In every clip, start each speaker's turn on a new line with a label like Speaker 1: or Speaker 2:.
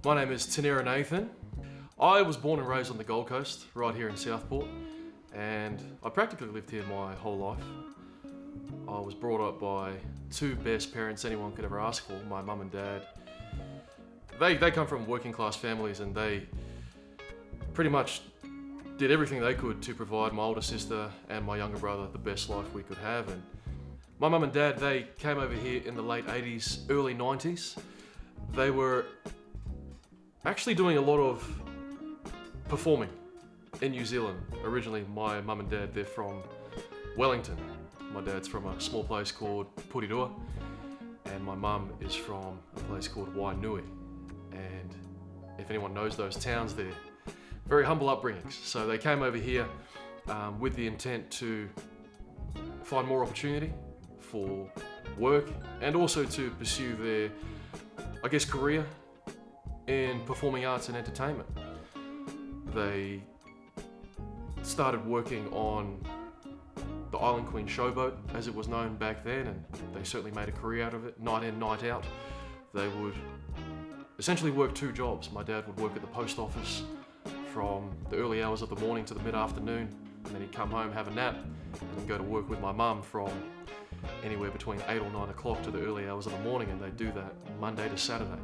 Speaker 1: My name is Tanera Nathan. I was born and raised on the Gold Coast, right here in Southport, and I practically lived here my whole life. I was brought up by two best parents anyone could ever ask for, my mum and dad. They come from working class families, and they pretty much did everything they could to provide my older sister and my younger brother the best life we could have. And my mum and dad, they came over here in the late 80s, early 90s. They were actually doing a lot of performing in New Zealand. Originally, my mum and dad, they're from Wellington. My dad's from a small place called Purirua, and my mum is from a place called Wainui. And if anyone knows those towns, they're very humble upbringings. So they came over here with the intent to find more opportunity for work and also to pursue their, I guess, career in performing arts and entertainment. They started working on the Island Queen showboat, as it was known back then, and they certainly made a career out of it, night in, night out. They would essentially work two jobs. My dad would work at the post office from the early hours of the morning to the mid-afternoon, and then he'd come home, have a nap, and then go to work with my mum from anywhere between 8 or 9 o'clock to the early hours of the morning, and they'd do that Monday to Saturday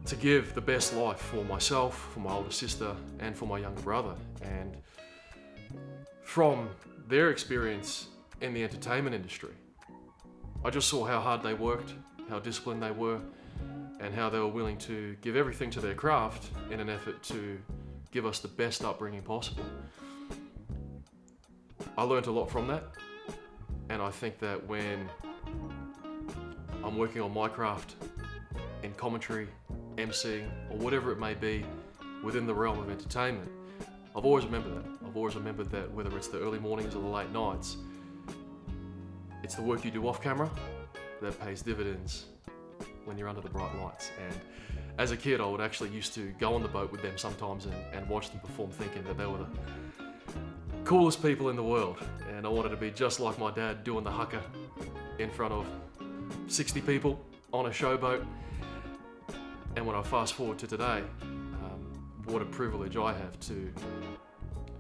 Speaker 1: to give the best life for myself, for my older sister, and for my younger brother. And from their experience in the entertainment industry, I just saw how hard they worked, how disciplined they were, and how they were willing to give everything to their craft in an effort to give us the best upbringing possible. I learned a lot from that, and I think that when I'm working on my craft in commentary, emceeing, or whatever it may be within the realm of entertainment, I've always remembered that. I've always remembered that whether it's the early mornings or the late nights, it's the work you do off camera that pays dividends when you're under the bright lights. And as a kid, I would actually used to go on the boat with them sometimes and watch them perform, thinking that they were the coolest people in the world. And I wanted to be just like my dad, doing the haka in front of 60 people on a showboat. And when I fast forward to today, what a privilege I have to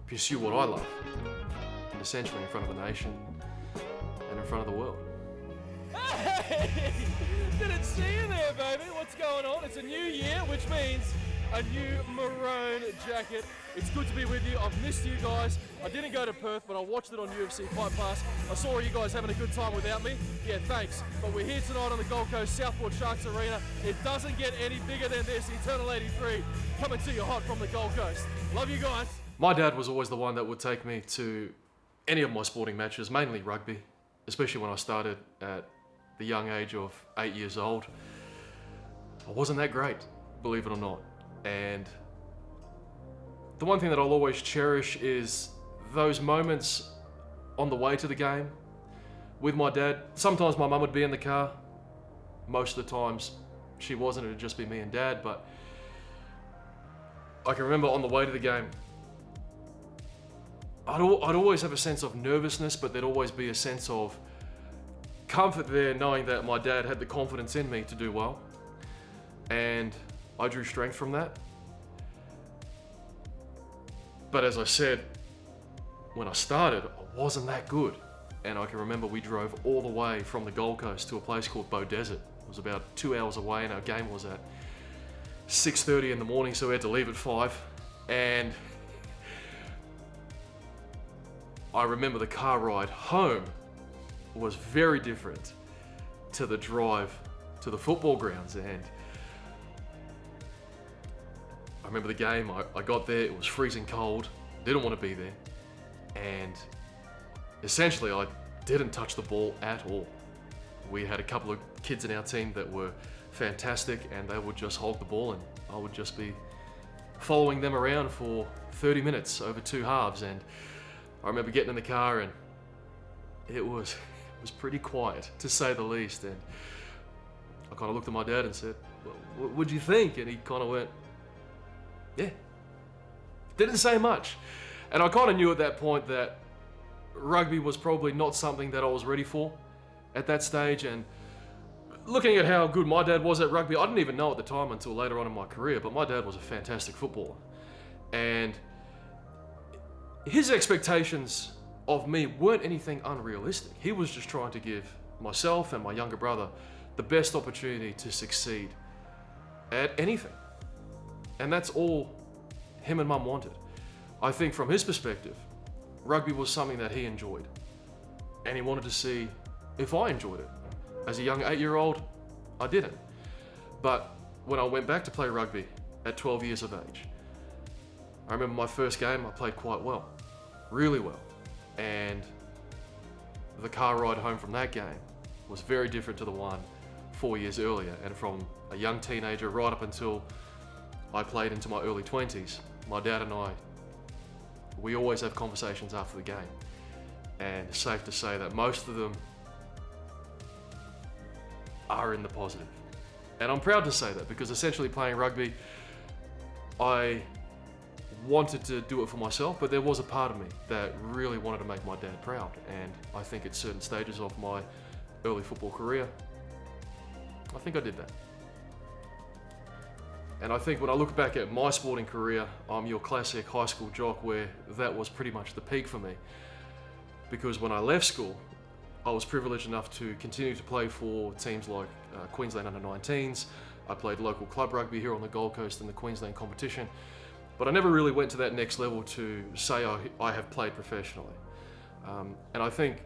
Speaker 1: pursue what I love, and essentially in front of a nation and in front of the world.
Speaker 2: Hey! Didn't see you there, baby. What's going on? It's a new year, which means a new maroon jacket. It's good to be with you. I've missed you guys. I didn't go to Perth, but I watched it on UFC Fight Pass. I saw you guys having a good time without me. Yeah, thanks. But we're here tonight on the Gold Coast, Southport Sharks Arena. It doesn't get any bigger than this. Eternal 83 coming to you hot from the Gold Coast. Love you guys.
Speaker 1: My dad was always the one that would take me to any of my sporting matches, mainly rugby, especially when I started at the young age of 8 years old. I wasn't that great, believe it or not. And the one thing that I'll always cherish is those moments on the way to the game with my dad. Sometimes my mum would be in the car. Most of the times she wasn't, it would just be me and dad. But I can remember on the way to the game, I'd always have a sense of nervousness, but there'd always be a sense of comfort there, knowing that my dad had the confidence in me to do well. And I drew strength from that. But as I said, when I started, I wasn't that good. And I can remember we drove all the way from the Gold Coast to a place called Bow Desert. It was about 2 hours away, and our game was at 6:30 in the morning, so we had to leave at 5. And I remember the car ride home was very different to the drive to the football grounds. And I remember the game, I got there, it was freezing cold, didn't want to be there. And essentially I didn't touch the ball at all. We had a couple of kids in our team that were fantastic, and they would just hold the ball, and I would just be following them around for 30 minutes over 2 halves. And I remember getting in the car, and it was pretty quiet, to say the least. And I kind of looked at my dad and said, well, what'd you think? And he kind of went, yeah. Didn't say much. And I kind of knew at that point that rugby was probably not something that I was ready for at that stage. And looking at how good my dad was at rugby, I didn't even know at the time until later on in my career, but my dad was a fantastic footballer. And his expectations of me weren't anything unrealistic. He was just trying to give myself and my younger brother the best opportunity to succeed at anything. And that's all him and mum wanted. I think from his perspective, rugby was something that he enjoyed. And he wanted to see if I enjoyed it. As a young 8-year-old, I didn't. But when I went back to play rugby at 12 years of age, I remember my first game, I played quite well, really well. And the car ride home from that game was very different to the one 4 years earlier. And from a young teenager right up until I played into my early 20s, my dad and I, we always have conversations after the game. And it's safe to say that most of them are in the positive. And I'm proud to say that, because essentially playing rugby, I wanted to do it for myself, but there was a part of me that really wanted to make my dad proud. And I think at certain stages of my early football career, I think I did that. And I think when I look back at my sporting career, I'm your classic high school jock where that was pretty much the peak for me. Because when I left school, I was privileged enough to continue to play for teams like Queensland under-19s. I played local club rugby here on the Gold Coast in the Queensland competition. But I never really went to that next level to say I have played professionally. And I think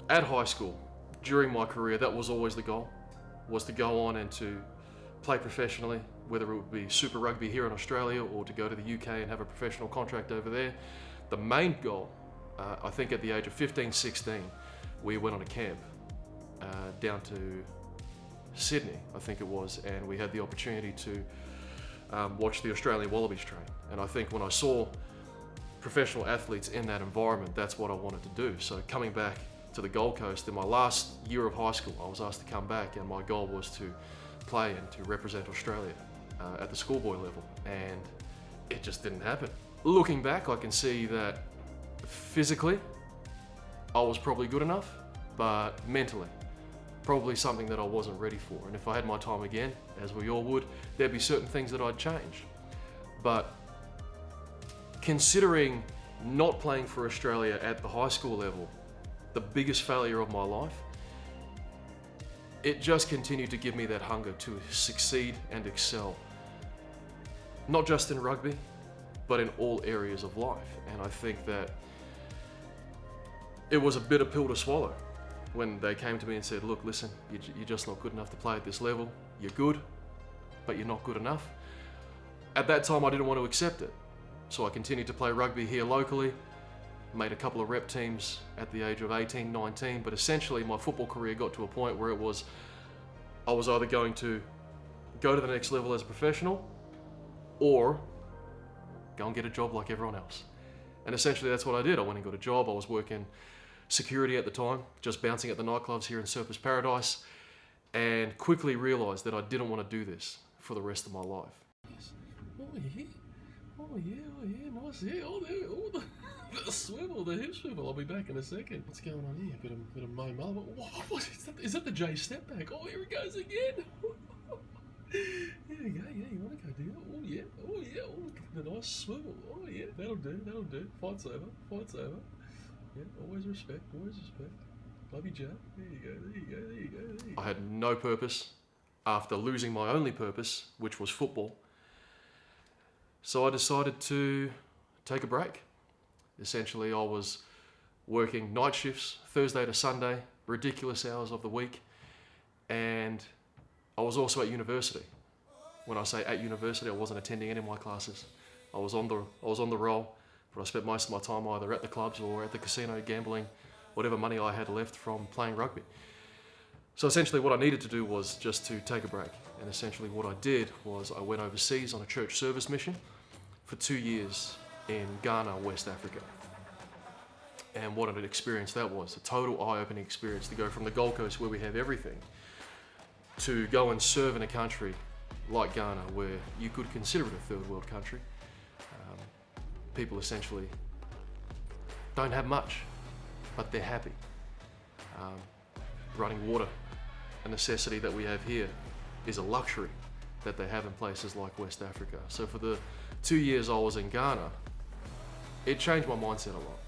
Speaker 1: at high school, during my career, that was always the goal, was to go on and to play professionally, whether it would be Super Rugby here in Australia or to go to the UK and have a professional contract over there. The main goal, I think at the age of 15, 16, we went on a camp down to Sydney, I think it was, and we had the opportunity to watch the Australian Wallabies train. And I think when I saw professional athletes in that environment, that's what I wanted to do. So coming back to the Gold Coast in my last year of high school, I was asked to come back, and my goal was to play and to represent Australia at the schoolboy level, and it just didn't happen. Looking back, I can see that physically I was probably good enough, but mentally probably something that I wasn't ready for. And if I had my time again, as we all would, there'd be certain things that I'd change. But considering not playing for Australia at the high school level the biggest failure of my life, it just continued to give me that hunger to succeed and excel. Not just in rugby, but in all areas of life. And I think that it was a bitter pill to swallow when they came to me and said, look, listen, you're just not good enough to play at this level. You're good, but you're not good enough. At that time, I didn't want to accept it. So I continued to play rugby here locally, made a couple of rep teams at the age of 18, 19, but essentially my football career got to a point where I was either going to go to the next level as a professional or go and get a job like everyone else. And essentially that's what I did. I went and got a job. I was working security at the time, just bouncing at the nightclubs here in Surfers Paradise, and quickly realised that I didn't want to do this for the rest of my life.
Speaker 2: Oh yeah, oh yeah, nice. Yeah, the swivel, the hip swivel. I'll be back in a second. What's going on here? Bit of Mo Mullen. What is that? Is that the J step back? Oh, here he goes again. There we go. Yeah, you want to go do that? Oh yeah. Oh, look at the nice swivel. Oh yeah, that'll do. Fight's over. Yeah, always respect. Love you, Joe. There you go.
Speaker 1: I had no purpose after losing my only purpose, which was football. So I decided to take a break. Essentially, I was working night shifts, Thursday to Sunday, ridiculous hours of the week, and I was also at university. When I say at university, I wasn't attending any of my classes. I was on the roll, but I spent most of my time either at the clubs or at the casino gambling whatever money I had left from playing rugby. So essentially what I needed to do was just to take a break. And essentially what I did was I went overseas on a church service mission for 2 years in Ghana, West Africa. And what an experience that was, a total eye-opening experience to go from the Gold Coast where we have everything to go and serve in a country like Ghana where you could consider it a third world country. People essentially don't have much, but they're happy. Running water a necessity that we have here is a luxury that they have in places like West Africa. So for the 2 years I was in Ghana, it changed my mindset a lot.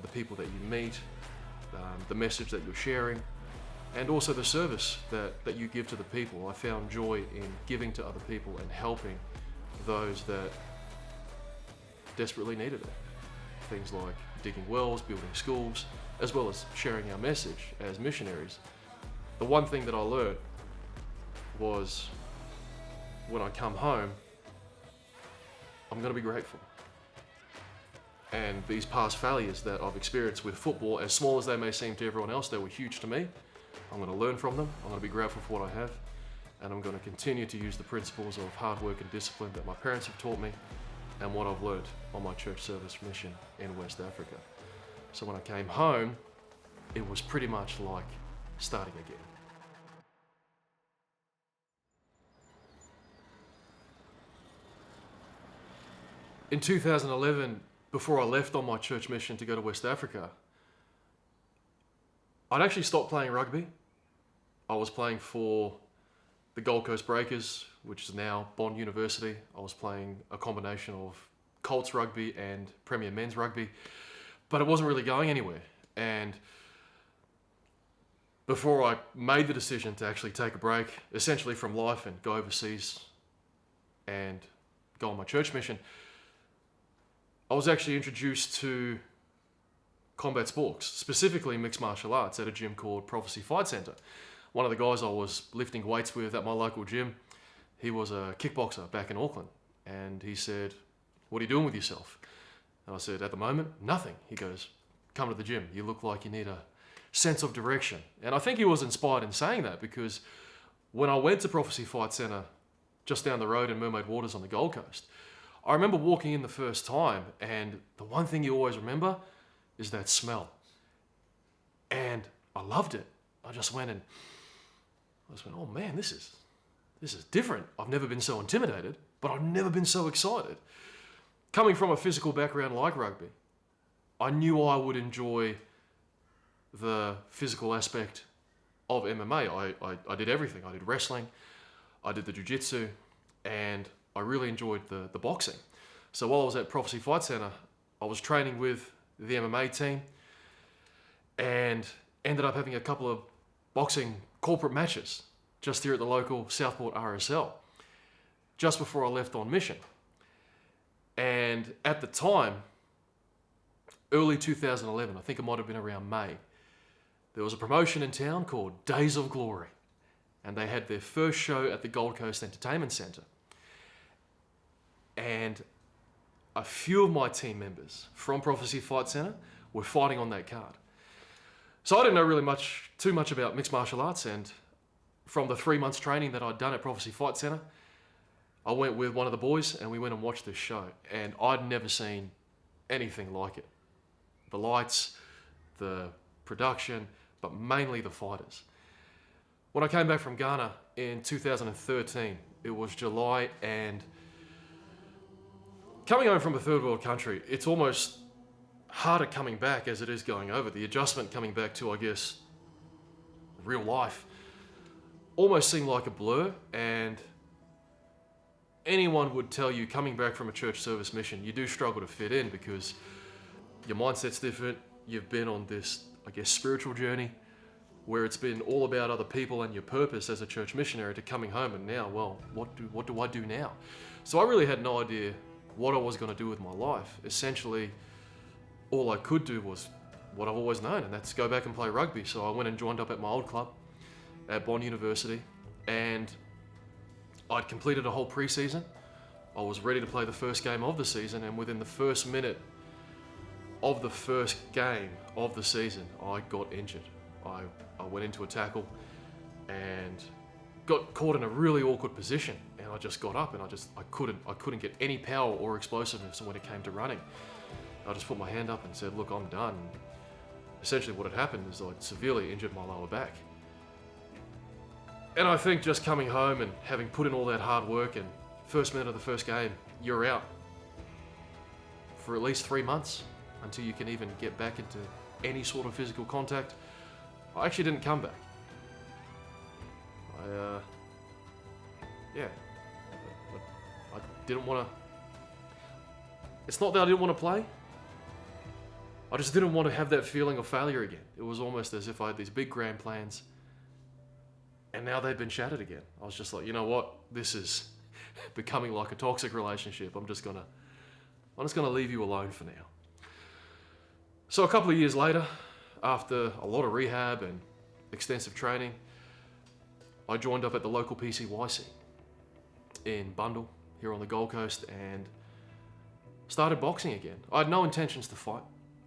Speaker 1: The people that you meet, the message that you're sharing, and also the service that you give to the people. I found joy in giving to other people and helping those that desperately needed it. Things like digging wells, building schools, as well as sharing our message as missionaries. The one thing that I learned was when I come home, I'm going to be grateful. And these past failures that I've experienced with football, as small as they may seem to everyone else, they were huge to me. I'm going to learn from them. I'm going to be grateful for what I have. And I'm going to continue to use the principles of hard work and discipline that my parents have taught me and what I've learned on my church service mission in West Africa. So when I came home, it was pretty much like starting again. In 2011, before I left on my church mission to go to West Africa, I'd actually stopped playing rugby. I was playing for the Gold Coast Breakers, which is now Bond University. I was playing a combination of Colts rugby and Premier Men's rugby, but it wasn't really going anywhere. And before I made the decision to actually take a break, essentially from life and go overseas and go on my church mission, I was actually introduced to combat sports, specifically mixed martial arts, at a gym called Prophecy Fight Centre. One of the guys I was lifting weights with at my local gym, he was a kickboxer back in Auckland, and he said, "What are you doing with yourself?" And I said, "At the moment, nothing." He goes, "Come to the gym. You look like you need a sense of direction." And I think he was inspired in saying that because when I went to Prophecy Fight Centre just down the road in Mermaid Waters on the Gold Coast, I remember walking in the first time, and the one thing you always remember is that smell. And I loved it. I just went, oh man, this is different. I've never been so intimidated, but I've never been so excited. Coming from a physical background like rugby, I knew I would enjoy the physical aspect of MMA. I did everything. I did wrestling, I did the jiu-jitsu, and I really enjoyed the boxing. So while I was at Prophecy Fight Centre, I was training with the MMA team and ended up having a couple of boxing corporate matches just here at the local Southport RSL just before I left on mission. And at the time, early 2011, I think it might have been around May, there was a promotion in town called Days of Glory, and they had their first show at the Gold Coast Entertainment Centre. And a few of my team members from Prophecy Fight Centre were fighting on that card. So I didn't know really too much about mixed martial arts, and from the 3 months training that I'd done at Prophecy Fight Centre, I went with one of the boys and we went and watched this show, and I'd never seen anything like it. The lights, the production, but mainly the fighters. When I came back from Ghana in 2013, it was July, and coming home from a third world country, it's almost harder coming back as it is going over. The adjustment coming back to, I guess, real life almost seemed like a blur, and anyone would tell you coming back from a church service mission, you do struggle to fit in because your mindset's different. You've been on this, I guess, spiritual journey where it's been all about other people and your purpose as a church missionary, to coming home and now, well, what do I do now? So I really had no idea what I was going to do with my life. Essentially, all I could do was what I've always known, and that's go back and play rugby. So I went and joined up at my old club at Bond University, and I'd completed a whole pre-season. I was ready to play the first game of the season, and within the first minute of the first game of the season, I got injured. I went into a tackle and got caught in a really awkward position, and I just got up and I couldn't get any power or explosiveness when it came to running. I just put my hand up and said, "Look, I'm done." Essentially what had happened is I'd severely injured my lower back. And I think just coming home and having put in all that hard work, and first minute of the first game, you're out for at least 3 months until you can even get back into any sort of physical contact. I actually didn't come back. I didn't want to. It's not that I didn't want to play. I just didn't want to have that feeling of failure again. It was almost as if I had these big grand plans, and now they'd been shattered again. I was just like, you know what? This is becoming like a toxic relationship. I'm just gonna leave you alone for now. So a couple of years later, after a lot of rehab and extensive training, I joined up at the local PCYC in Bundle, here on the Gold Coast, and started boxing again. I had no intentions to fight.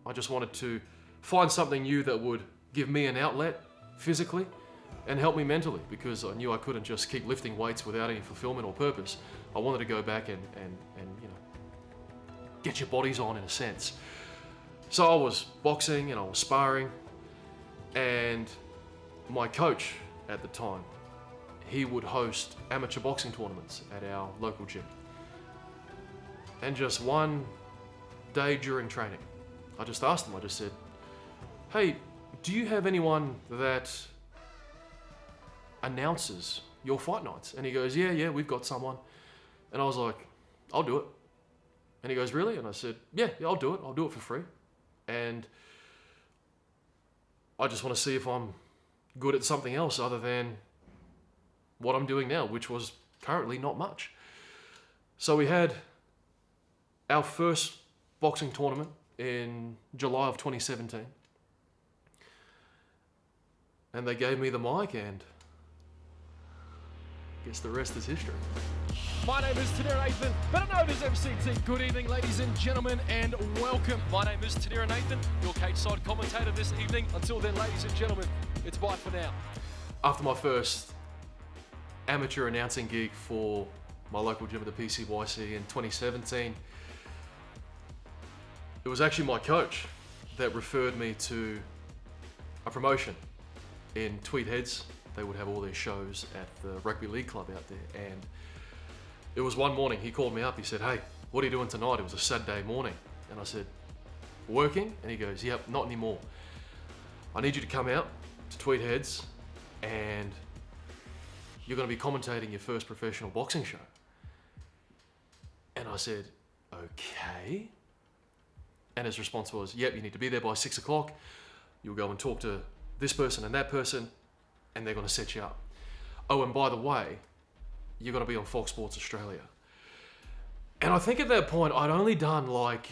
Speaker 1: I just wanted to find something new that would give me an outlet physically and help me mentally, because I knew I couldn't just keep lifting weights without any fulfillment or purpose. I wanted to go back and you know, get your bodies on, in a sense. So I was boxing and I was sparring, and my coach at the time, he would host amateur boxing tournaments at our local gym. And just one day during training, I just asked him, I just said, hey, do you have anyone that announces your fight nights? And he goes, yeah, we've got someone. And I was like, I'll do it. And he goes, really? And I said, yeah, I'll do it. I'll do it for free. And I just want to see if I'm good at something else other than what I'm doing now, which was currently not much. So we had our first boxing tournament in July of 2017. And they gave me the mic, and I guess the rest is history.
Speaker 2: My name is Tanera Nathan, better known as MCT. Good evening, ladies and gentlemen, and welcome. My name is Tanera Nathan, your cage-side commentator this evening. Until then, ladies and gentlemen, it's bye for now.
Speaker 1: After my first amateur announcing gig for my local gym at the PCYC in 2017, it was actually my coach that referred me to a promotion in Tweed Heads. They would have all their shows at the rugby league club out there, and it was one morning, he called me up, he said, hey, what are you doing tonight? It was a Saturday morning. And I said, working? And he goes, yep, not anymore. I need you to come out to Tweed Heads and you're going to be commentating your first professional boxing show. And I said, okay. And his response was, yep, you need to be there by 6 o'clock. You'll go and talk to this person and that person, and they're going to set you up. Oh, and by the way, you're going to be on Fox Sports Australia. And I think at that point, I'd only done like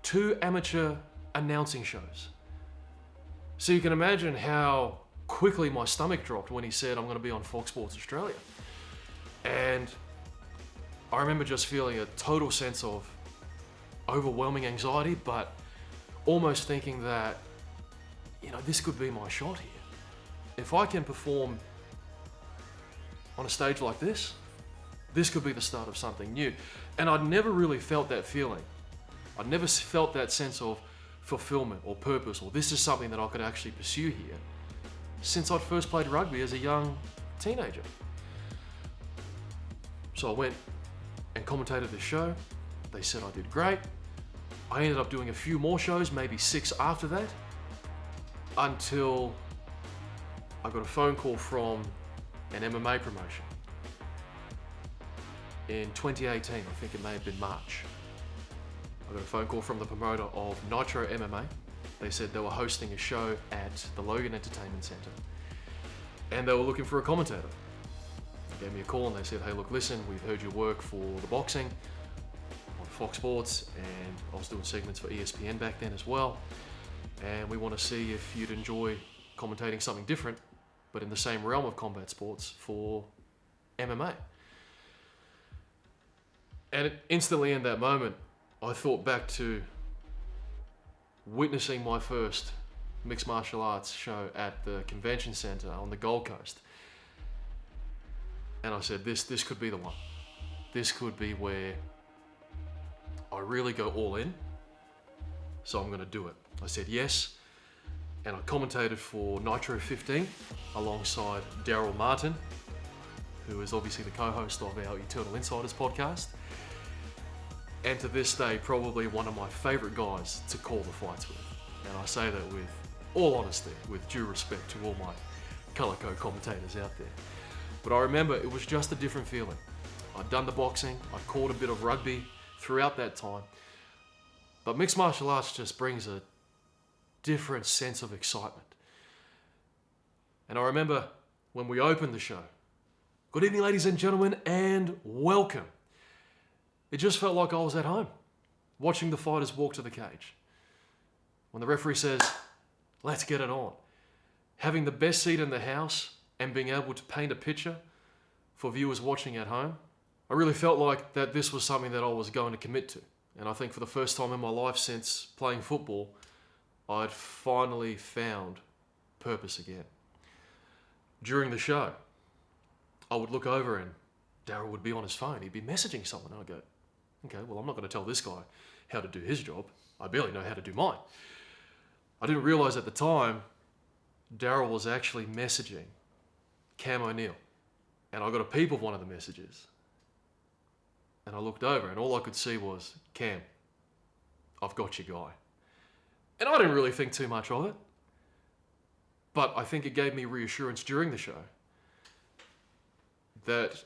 Speaker 1: 2 amateur announcing shows. So you can imagine how quickly my stomach dropped when he said, I'm going to be on Fox Sports Australia. And I remember just feeling a total sense of overwhelming anxiety, but almost thinking that, you know, this could be my shot here. If I can perform on a stage like this could be the start of something new. And I'd never really felt that feeling. I'd never felt that sense of fulfillment or purpose, or this is something that I could actually pursue here, since I'd first played rugby as a young teenager. So I went and commentated the show. They said I did great. I ended up doing a few more shows, maybe 6 after that, until I got a phone call from an MMA promotion. In 2018, I think it may have been March, I got a phone call from the promoter of Nitro MMA. They said they were hosting a show at the Logan Entertainment Centre, and they were looking for a commentator. They gave me a call and they said, hey, look, listen, we've heard your work for the boxing on Fox Sports, and I was doing segments for ESPN back then as well, and we want to see if you'd enjoy commentating something different, but in the same realm of combat sports for MMA. And instantly in that moment, I thought back to witnessing my first mixed martial arts show at the convention centre on the Gold Coast. And I said, this could be the one. This could be where I really go all in, so I'm going to do it. I said yes, and I commentated for Nitro 15 alongside Daryl Martin, who is obviously the co-host of our Eternal Insiders podcast, and to this day probably one of my favourite guys to call the fights with. And I say that with all honesty, with due respect to all my colour code commentators out there. But I remember it was just a different feeling. I'd done the boxing, I'd caught a bit of rugby throughout that time. But mixed martial arts just brings a different sense of excitement. And I remember when we opened the show, good evening ladies and gentlemen, and welcome. It just felt like I was at home, watching the fighters walk to the cage. When the referee says, let's get it on. Having the best seat in the house and being able to paint a picture for viewers watching at home, I really felt like that this was something that I was going to commit to. And I think for the first time in my life since playing football, I'd finally found purpose again. During the show, I would look over and Daryl would be on his phone. He'd be messaging someone. I'd go, okay, well, I'm not going to tell this guy how to do his job. I barely know how to do mine. I didn't realize at the time, Daryl was actually messaging Cam O'Neill. And I got a peep of one of the messages. And I looked over and all I could see was, Cam, I've got your guy. And I didn't really think too much of it. But I think it gave me reassurance during the show that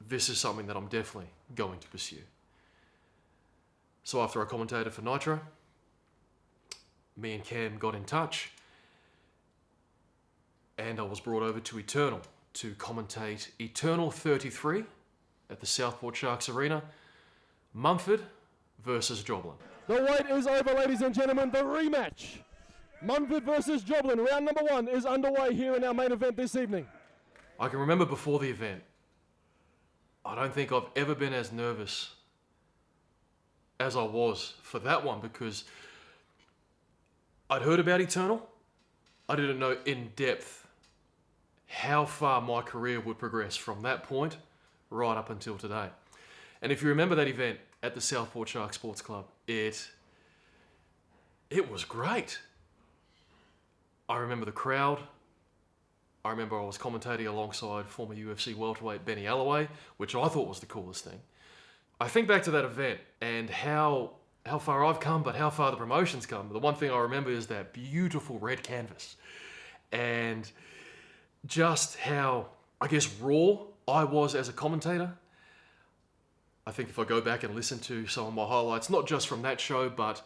Speaker 1: this is something that I'm definitely going to pursue. So after I commentated for Nitro, me and Cam got in touch and I was brought over to Eternal to commentate Eternal 33 at the Southport Sharks Arena, Mumford versus Joblin.
Speaker 2: The wait is over, ladies and gentlemen. The rematch, Mumford versus Joblin. Round number 1 is underway here in our main event this evening.
Speaker 1: I can remember before the event, I don't think I've ever been as nervous as I was for that one because I'd heard about Eternal. I didn't know in depth how far my career would progress from that point right up until today. And if you remember that event at the Southport Shark Sports Club, it was great. I remember the crowd. I remember I was commentating alongside former UFC welterweight Benny Alloway, which I thought was the coolest thing. I think back to that event and how far I've come, but how far the promotion's come. The one thing I remember is that beautiful red canvas and just how, I guess, raw I was as a commentator. I think if I go back and listen to some of my highlights, not just from that show, but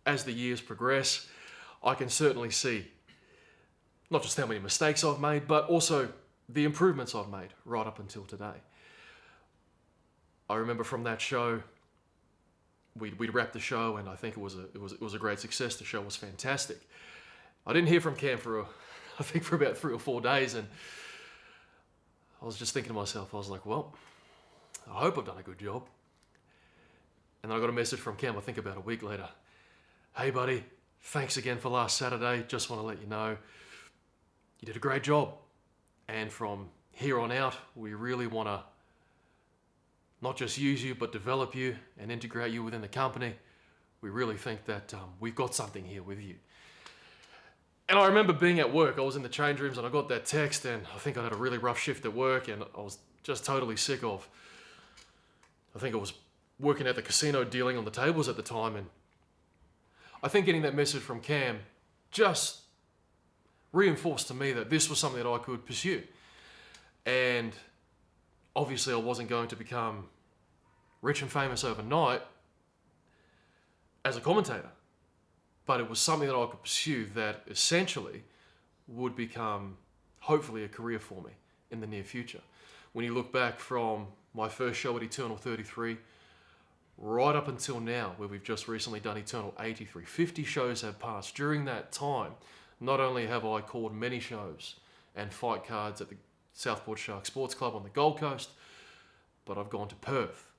Speaker 1: as the years progress, I can certainly see not just how many mistakes I've made, but also the improvements I've made right up until today. I remember from that show, we'd wrapped the show, and I think it was a great success. The show was fantastic. I didn't hear from Cam for about 3 or 4 days, and I was just thinking to myself, I was like, well, I hope I've done a good job. And then I got a message from Cam, I think about a week later. Hey buddy, thanks again for last Saturday. Just want to let you know, you did a great job. And from here on out, we really want to not just use you, but develop you and integrate you within the company. We really think that we've got something here with you. And I remember being at work, I was in the change rooms and I got that text and I think I had a really rough shift at work and I was just totally sick of, I think I was working at the casino dealing on the tables at the time, and I think getting that message from Cam just reinforced to me that this was something that I could pursue. And obviously I wasn't going to become rich and famous overnight as a commentator, but it was something that I could pursue that essentially would become hopefully a career for me in the near future. When you look back from my first show at Eternal 33 right up until now, where we've just recently done Eternal 83, 50 shows have passed. During that time, not only have I called many shows and fight cards at the Southport Shark Sports Club on the Gold Coast, but I've gone to Perth.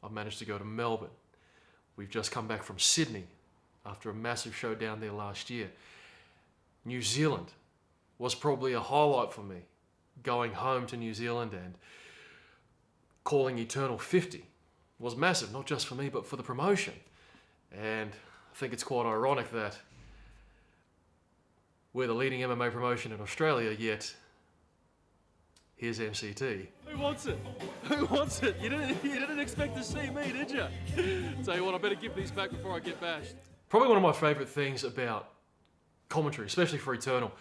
Speaker 1: I've managed to go to Melbourne. We've just come back from Sydney after a massive show down there last year. New Zealand was probably a highlight for me, going home to New Zealand and calling Eternal 50 was massive, not just for me, but for the promotion. And I think it's quite ironic that we're the leading MMA promotion in Australia, yet here's MCT.
Speaker 2: Who wants it? Who wants it? You didn't expect to see me, did you? Tell you what, I better give these back before I get bashed.
Speaker 1: Probably one of my favourite things about commentary, especially for Eternal,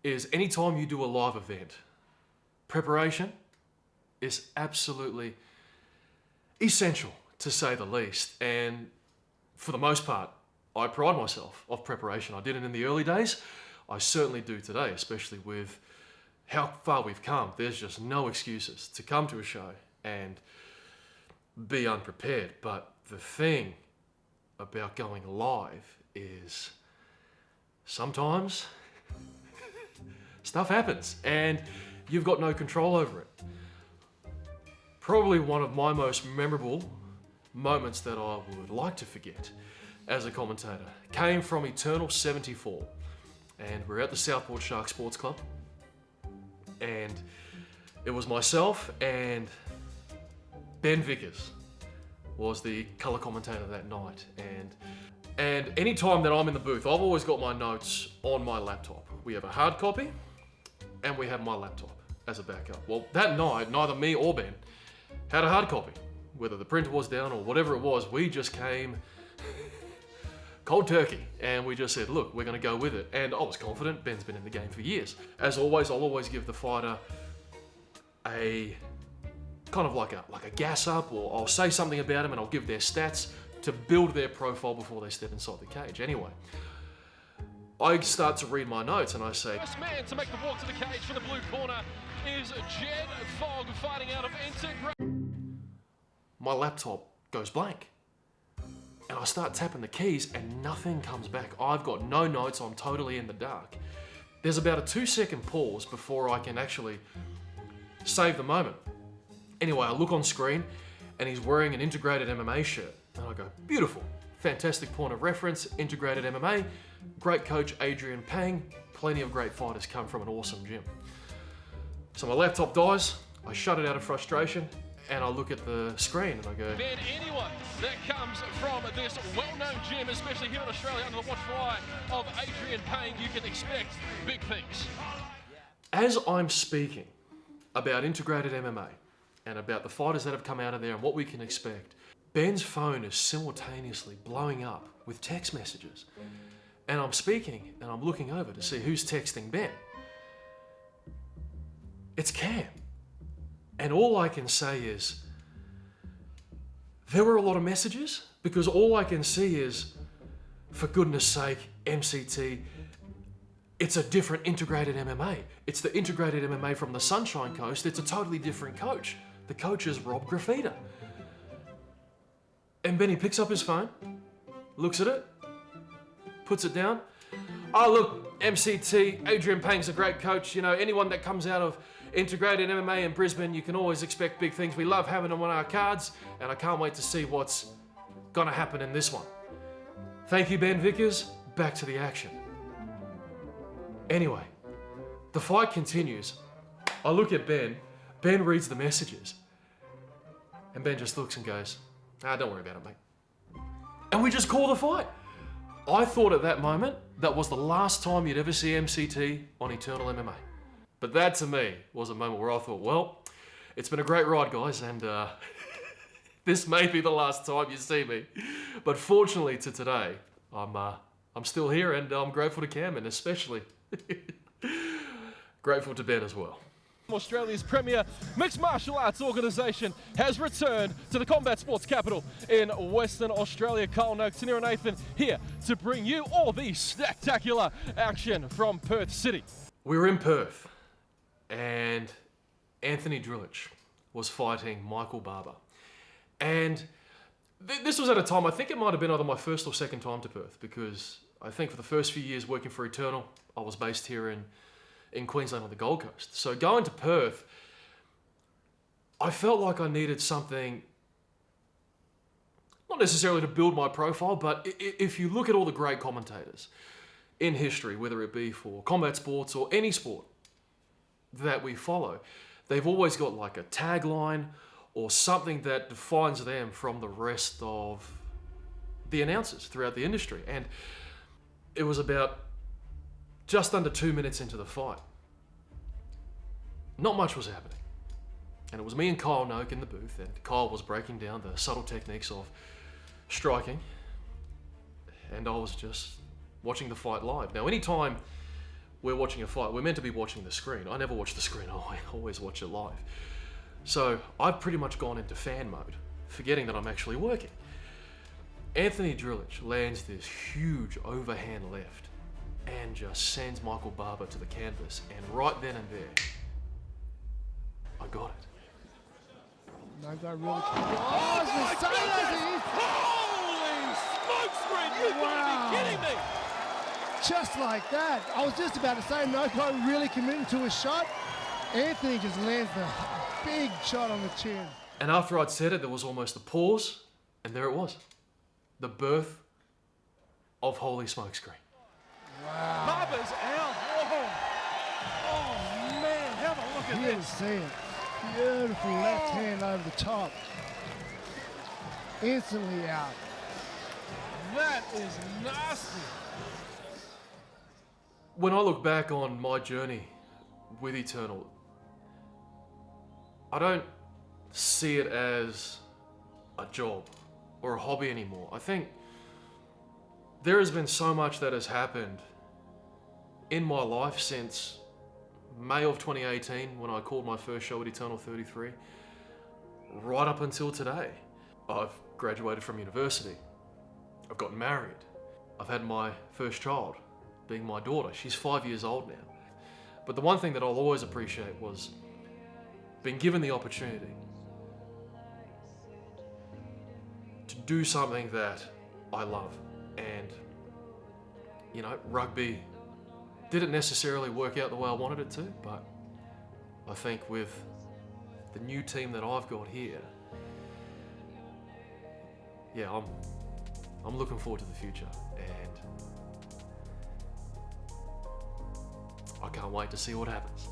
Speaker 1: is anytime you do a live event, preparation is absolutely essential, to say the least. And for the most part, I pride myself of preparation. I did it in the early days. I certainly do today, especially with how far we've come. There's just no excuses to come to a show and be unprepared. But the thing about going live is sometimes stuff happens and you've got no control over it. Probably one of my most memorable moments that I would like to forget as a commentator came from Eternal 74. And we're at the Southport Shark Sports Club. And it was myself and Ben Vickers was the colour commentator that night. And any time that I'm in the booth, I've always got my notes on my laptop. We have a hard copy and we have my laptop as a backup. Well, that night, neither me or Ben had a hard copy. Whether the printer was down or whatever it was, we just came cold turkey, and we just said, look, we're going to go with it. And I was confident. Ben's been in the game for years. As always, I'll always give the fighter a kind of like a gas up, or I'll say something about him and I'll give their stats to build their profile before they step inside the cage. Anyway, I start to read my notes and I say,
Speaker 2: First man to make the walk to the cage for the blue corner is Jed Fogg, fighting out of Integrate.
Speaker 1: My laptop goes blank. And I start tapping the keys and nothing comes back. I've got no notes, I'm totally in the dark. There's about a 2-second pause before I can actually save the moment. Anyway, I look on screen and he's wearing an Integrated MMA shirt. And I go, beautiful, fantastic point of reference, Integrated MMA, great coach Adrian Pang, plenty of great fighters come from an awesome gym. So my laptop dies, I shut it out of frustration, and I look at the screen and I go,
Speaker 2: Then anyone that comes from this well-known gym, especially here in Australia under the watchful eye of Adrian Payne, you can expect big things.
Speaker 1: as I'm speaking about Integrated MMA and about the fighters that have come out of there and what we can expect, Ben's phone is simultaneously blowing up with text messages. And I'm speaking and I'm looking over to see who's texting Ben. It's Cam. And all I can say is, there were a lot of messages, because all I can see is, for goodness sake, MCT, it's a different Integrated MMA. It's the Integrated MMA from the Sunshine Coast. It's a totally different coach. The coach is Rob Graffita. And Benny picks up his phone, looks at it, puts it down. Oh, look, MCT, Adrian Pang's a great coach. You know, anyone that comes out of Integrated MMA in Brisbane, you can always expect big things. We love having them on our cards, and I can't wait to see what's gonna happen in this one. Thank you, Ben Vickers. Back to the action. Anyway, the fight continues. I look at Ben. Ben reads the messages. And Ben just looks and goes, don't worry about it, mate. And we just call the fight. I thought at that moment, that was the last time you'd ever see MCT on Eternal MMA. But that, to me, was a moment where I thought, well, it's been a great ride, guys, and this may be the last time you see me. But fortunately to today, I'm still here, and I'm grateful to Cam, and especially grateful to Ben as well.
Speaker 2: Australia's premier mixed martial arts organisation has returned to the combat sports capital in Western Australia. Kyle Noak, Tanera Nathan here to bring you all the spectacular action from Perth City.
Speaker 1: We were in Perth, and Anthony Drillich was fighting Michael Barber. And this was at a time, I think it might have been either my first or second time to Perth, because I think for the first few years working for Eternal, I was based here in Queensland on the Gold Coast. So going to Perth, I felt like I needed something, not necessarily to build my profile, but if you look at all the great commentators in history, whether it be for combat sports or any sport that we follow, they've always got like a tagline or something that defines them from the rest of the announcers throughout the industry. And it was about just under 2 minutes into the fight. Not much was happening. And it was me and Kyle Noak in the booth, and Kyle was breaking down the subtle techniques of striking, and I was just watching the fight live. Now, anytime we're watching a fight. We're meant to be watching the screen. I never watch the screen. I always watch it live. So I've pretty much gone into fan mode, forgetting that I'm actually working. Anthony Drillich lands this huge overhand left and just sends Michael Barber to the canvas. And right then and there, I got it.
Speaker 3: No guy really.
Speaker 2: Oh my goodness! Holy smokescreen! You've got to be kidding me!
Speaker 3: Just like that. I was just about to say, no guy really committed to a shot. Anthony just lands the big shot on the chin.
Speaker 1: And after I'd said it, there was almost a pause, and there it was. The birth of Holy Smokescreen.
Speaker 3: Wow.
Speaker 2: Barber's out. Whoa. Oh man, have a look at
Speaker 3: You didn't
Speaker 2: this.
Speaker 3: see it. Beautiful left hand over the top. Instantly out.
Speaker 2: That is nasty.
Speaker 1: When I look back on my journey with Eternal, I don't see it as a job or a hobby anymore. I think there has been so much that has happened in my life since May of 2018 when I called my first show at Eternal 33, right up until today. I've graduated from university. I've gotten married. I've had my first child, being my daughter. She's 5 years old now. But the one thing that I'll always appreciate was being given the opportunity to do something that I love. And, you know, rugby didn't necessarily work out the way I wanted it to, but I think with the new team that I've got here, yeah, I'm looking forward to the future, and I can't wait to see what happens.